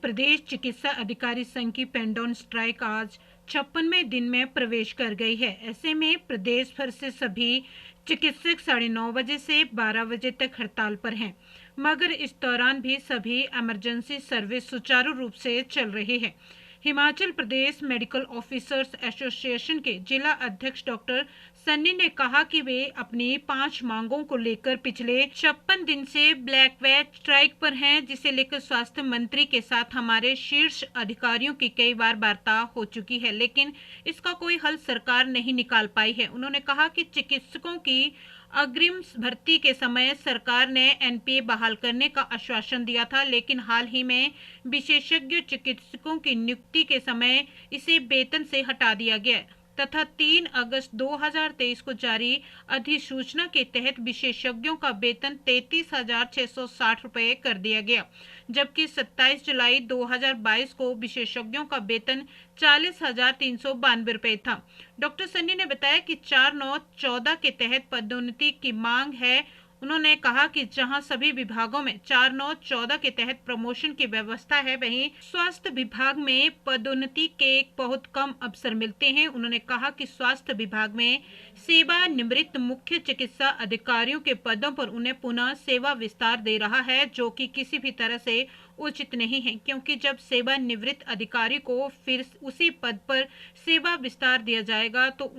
प्रदेश चिकित्सा अधिकारी संघ की पेन डाउन स्ट्राइक आज 56वें दिन में प्रवेश कर गई है। ऐसे में प्रदेश भर से सभी चिकित्सक 9:30 बजे से 12 बजे तक हड़ताल पर हैं, मगर इस दौरान भी सभी इमरजेंसी सर्विस सुचारू रूप से चल रही है। Himachal Pradesh medical officers association के जिला अध्यक्ष डॉक्टर सन्नी ने कहा कि वे अपनी 5 मांगों को लेकर पिछले 56 दिन से ब्लैक वेट स्ट्राइक पर हैं, जिसे लेकर स्वास्थ्य मंत्री के साथ हमारे शीर्ष अधिकारियों की कई बार वार्ता हो चुकी है, लेकिन इसका कोई हल सरकार नहीं निकाल पाई है। उन्होंने कहा कि चिकित्सकों की अग्रिम भर्ती के समय सरकार ने एनपीए बहाल करने का आश्वासन दिया था, लेकिन हाल ही में विशेषज्ञ चिकित्सकों की नियुक्ति के समय इसे वेतन से हटा दिया गया तथा 3 अगस्त 2023 को जारी अधिसूचना के तहत विशेषज्ञों का वेतन 33,660 रुपये कर दिया गया, जबकि 27 जुलाई 2022 को विशेषज्ञों का वेतन 40,392 रुपये था। डॉक्टर सन्नी ने बताया कि 4/9/14 के तहत पदोन्नति की मांग है। उन्होंने कहा कि जहां सभी विभागों में 4/9/14 के तहत प्रमोशन की व्यवस्था है, वहीं स्वास्थ्य विभाग में पदोन्नति के बहुत कम अवसर मिलते हैं। उन्होंने कहा कि स्वास्थ्य विभाग में सेवानिवृत्त मुख्य चिकित्सा अधिकारियों के पदों पर उन्हें पुनः सेवा विस्तार दे रहा है, जो कि किसी भी तरह से उचित नहीं है, क्योंकि जब सेवानिवृत्त अधिकारी को फिर उसी पद पर सेवा विस्तार दिया जाएगा तो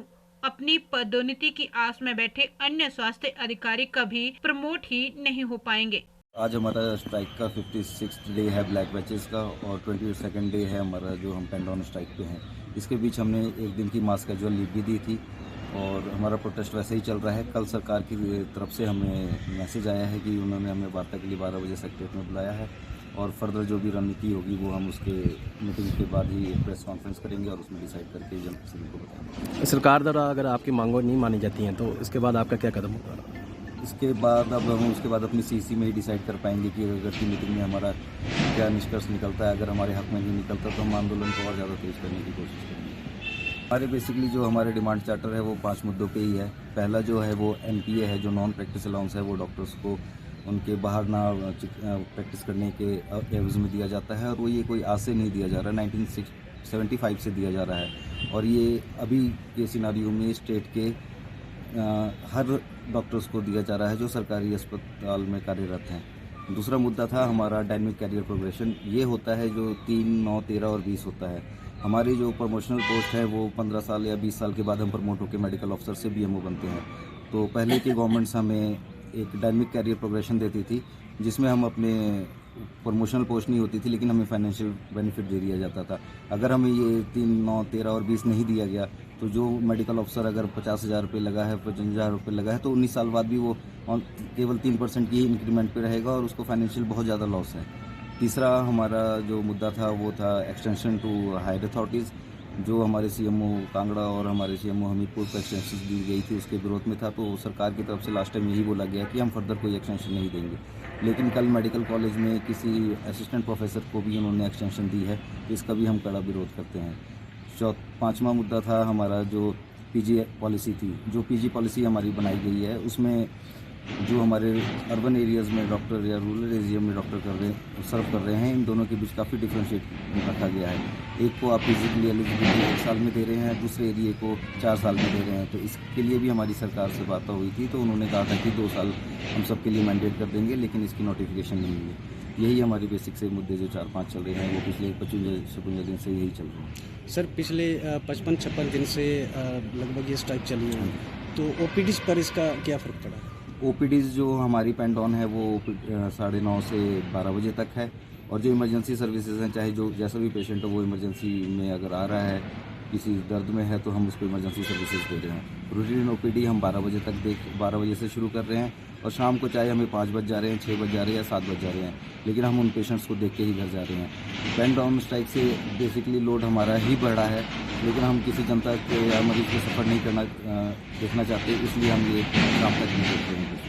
अपनी पदोन्नति की आस में बैठे अन्य स्वास्थ्य अधिकारी कभी प्रमोट ही नहीं हो पाएंगे। आज हमारा स्ट्राइक का 56th डे है ब्लैक बैचेस का और 22nd डे है हमारा जो हम पेन डाउन स्ट्राइक पे हैं। इसके बीच हमने एक दिन की मास कैजुअल लीव भी दी थी और हमारा प्रोटेस्ट वैसे ही चल रहा है। कल सरकार की तरफ से हमें मैसेज आया है कि उन्होंने हमें वार्ता के लिए 12 बजे सेक्रेटरीट में बुलाया है और फर्दर जो भी रणनीति होगी वो हम उसके मीटिंग के बाद ही प्रेस कॉन्फ्रेंस करेंगे और उसमें डिसाइड करके जनप्रतिनिधि को बताएंगे। सरकार द्वारा अगर आपकी मांगों नहीं मानी जाती हैं तो इसके बाद आपका क्या कदम होगा? इसके बाद अब हम उसके बाद अपनी सीसी में ही डिसाइड कर पाएंगे कि अगर की मीटिंग में हमारा क्या निष्कर्ष निकलता है। अगर हमारे हक में नहीं निकलता तो हम आंदोलन को और ज़्यादा तेज करने की कोशिश करेंगे। हमारे बेसिकली जो हमारे डिमांड चार्टर है वो 5 मुद्दों पे ही है। पहला जो है वो एनपीए है, जो नॉन प्रैक्टिस अलाउंस है, वो डॉक्टर्स को उनके बाहर ना प्रैक्टिस करने के एवज में दिया जाता है और वो ये कोई आज से नहीं दिया जा रहा, 1975 से दिया जा रहा है और ये अभी के सिनारियो में स्टेट के हर डॉक्टर्स को दिया जा रहा है जो सरकारी अस्पताल में कार्यरत हैं। दूसरा मुद्दा था हमारा डायनेमिक कैरियर प्रोग्रेशन। ये होता है जो 3, 9, 13 और 20 होता है। हमारी जो प्रमोशनल पोस्ट है वो 15 साल या 20 साल के बाद हम प्रमोट होकर मेडिकल ऑफिसर से बीएमओ बनते हैं। तो पहले की गवर्नमेंट्स हमें एक डायनेमिक कैरियर प्रोग्रेशन देती थी जिसमें हम अपने प्रमोशनल पोस्ट नहीं होती थी लेकिन हमें फाइनेंशियल बेनिफिट दे दिया जाता था। अगर हमें ये 3, 9, 13 और 20 नहीं दिया गया तो जो मेडिकल ऑफिसर अगर 50,000 रुपये लगा है, 55,000 रुपये लगा है तो 19 साल बाद भी वो केवल 3% की इंक्रीमेंट पे रहेगा और उसको फाइनेंशियल बहुत ज़्यादा लॉस है। तीसरा हमारा जो मुद्दा था वो था एक्सटेंशन टू हायर अथॉरिटीज़। जो हमारे सीएमओ कांगड़ा और हमारे सीएमओ हमीरपुर को एक्सटेंशन दी गई थी उसके विरोध में था, तो सरकार की तरफ से लास्ट टाइम यही बोला गया कि हम फर्दर कोई एक्सटेंशन नहीं देंगे। लेकिन कल मेडिकल कॉलेज में किसी असिस्टेंट प्रोफेसर को भी उन्होंने एक्सटेंशन दी है, तो इसका भी हम कड़ा विरोध करते हैं। 5वां मुद्दा था हमारा जो पीजी पॉलिसी थी। जो पीजी पॉलिसी हमारी बनाई गई है उसमें जो हमारे अर्बन एरियाज़ में डॉक्टर या रूरल एरिया में डॉक्टर सर्व कर रहे हैं, इन दोनों के बीच काफ़ी डिफ्रेंशिएट रखा गया है। एक को आप फिजिकली एलिजिबिलिटी 1 साल में दे रहे हैं, दूसरे एरिया को 4 साल में दे रहे हैं। तो इसके लिए भी हमारी सरकार से बात हुई थी, तो उन्होंने कहा था कि 2 साल हम सबके लिए मैंडेट कर देंगे, लेकिन इसकी नोटिफिकेशन नहीं हुई। यही हमारी बेसिक से मुद्दे जो 4-5 चल रहे हैं वो पिछले 55 दिन से यही चल रहे हैं। सर, पिछले 55-56 दिन से लगभग ये स्ट्राइक चली है, तो ओपीडीज पर इसका क्या फ़र्क पड़ा? ओपीडीज़ जो हमारी पेन डाउन है वो 9:30 से 12 बजे तक है और जो इमरजेंसी सर्विसेज हैं, चाहे जो जैसा भी पेशेंट हो वो इमरजेंसी में अगर आ रहा है, किसी दर्द में है तो हम उसको इमरजेंसी सर्विसेज दे रहे हैं। रूटीन ओपीडी हम 12 बजे से शुरू कर रहे हैं और शाम को चाहे हमें 5 बज जा रहे हैं, 6 बज जा रहे हैं या 7 बज जा रहे हैं, लेकिन हम उन पेशेंट्स को देख के ही घर जा रहे हैं। पेन डाउन स्ट्राइक से बेसिकली लोड हमारा ही बढ़ा है, लेकिन हम किसी जनता के या मरीज को सफ़र नहीं करना देखना चाहते, इसलिए हम ये काम तक नहीं देख रहे हैं।